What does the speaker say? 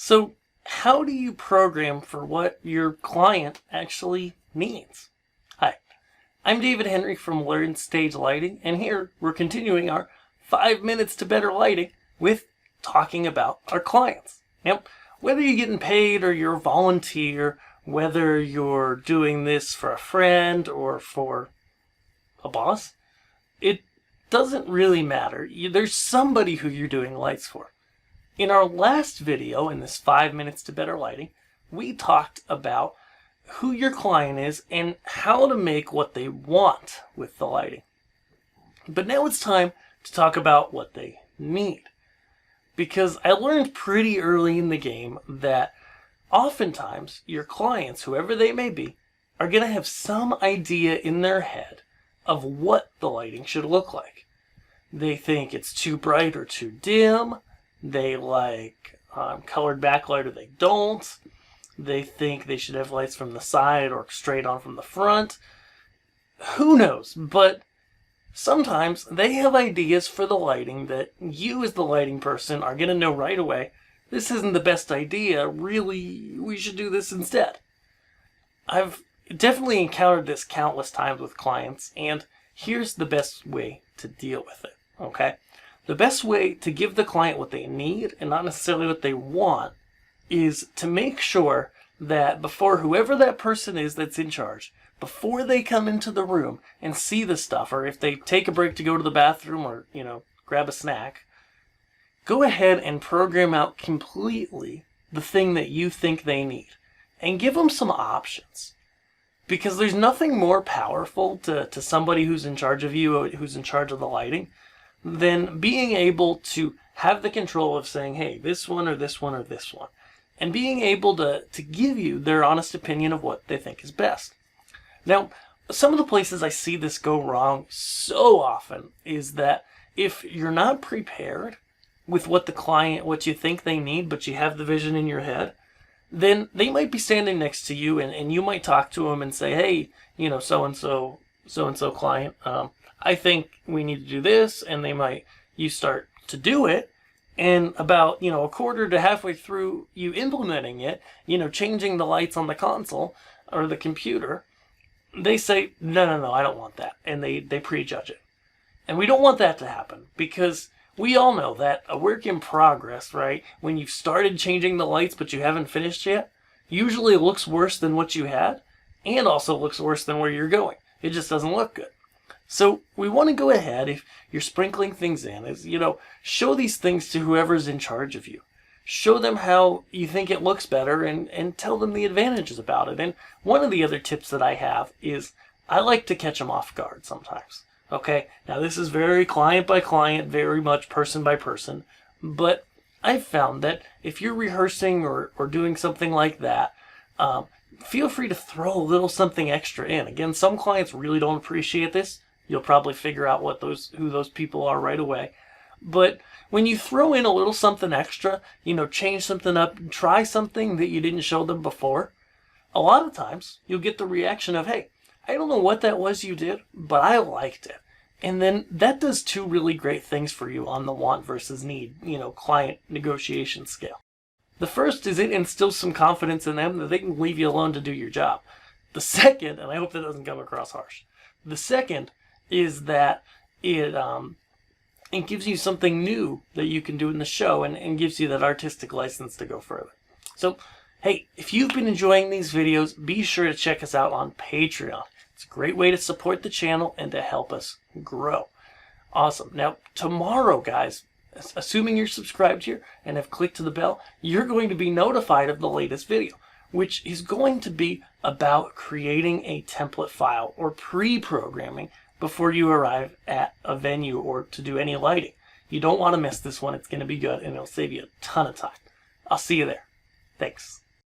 So how do you program for what your client actually needs? Hi, I'm David Henry from Learn Stage Lighting, and here we're continuing our 5 minutes to better lighting with talking about our clients. Now, whether you're getting paid or you're a volunteer, whether you're doing this for a friend or for a boss, it doesn't really matter. There's somebody who you're doing lights for. In our last video, in this 5 minutes to better lighting, we talked about who your client is and how to make what they want with the lighting. But now it's time to talk about what they need. Because I learned pretty early in the game that oftentimes your clients, whoever they may be, are going to have some idea in their head of what the lighting should look like. They think it's too bright or too dim. They like colored backlight or they don't. They think they should have lights from the side or straight on from the front. Who knows? But sometimes they have ideas for the lighting that you as the lighting person are going to know right away, this isn't the best idea, really, we should do this instead. I've definitely encountered this countless times with clients, and here's the best way to deal with it, okay? The best way to give the client what they need and not necessarily what they want is to make sure that before whoever that person is that's in charge, before they come into the room and see the stuff, or if they take a break to go to the bathroom or, grab a snack, go ahead and program out completely the thing that you think they need and give them some options. Because there's nothing more powerful to somebody who's in charge of you, who's in charge of the lighting, than being able to have the control of saying, hey, this one or this one or this one. And being able to give you their honest opinion of what they think is best. Now, some of the places I see this go wrong so often is that if you're not prepared with what what you think they need, but you have the vision in your head, then they might be standing next to you and you might talk to them and say, hey, so-and-so client, I think we need to do this, and you start to do it, and about, a quarter to halfway through you implementing it, changing the lights on the console or the computer, they say, no, I don't want that, and they prejudge it. And we don't want that to happen, because we all know that a work in progress, right, when you've started changing the lights but you haven't finished yet, usually looks worse than what you had, and also looks worse than where you're going. It just doesn't look good. So we want to go ahead, if you're sprinkling things in, show these things to whoever's in charge of you. Show them how you think it looks better and tell them the advantages about it. And one of the other tips that I have is I like to catch them off guard sometimes. Okay, now this is very client by client, very much person by person, but I've found that if you're rehearsing or doing something like that, feel free to throw a little something extra in. Again, some clients really don't appreciate this. You'll probably figure out who those people are right away. But when you throw in a little something extra, change something up, try something that you didn't show them before, a lot of times you'll get the reaction of, hey, I don't know what that was you did, but I liked it. And then that does two really great things for you on the want versus need, client negotiation scale. The first is it instills some confidence in them that they can leave you alone to do your job. The second, and I hope that doesn't come across harsh, the second is that it gives you something new that you can do in the show and gives you that artistic license to go further. So, hey, if you've been enjoying these videos, be sure to check us out on Patreon. It's a great way to support the channel and to help us grow. Awesome. Now, tomorrow, guys, assuming you're subscribed here and have clicked to the bell, you're going to be notified of the latest video, which is going to be about creating a template file or pre-programming before you arrive at a venue or to do any lighting. You don't want to miss this one. It's going to be good and it'll save you a ton of time. I'll see you there. Thanks.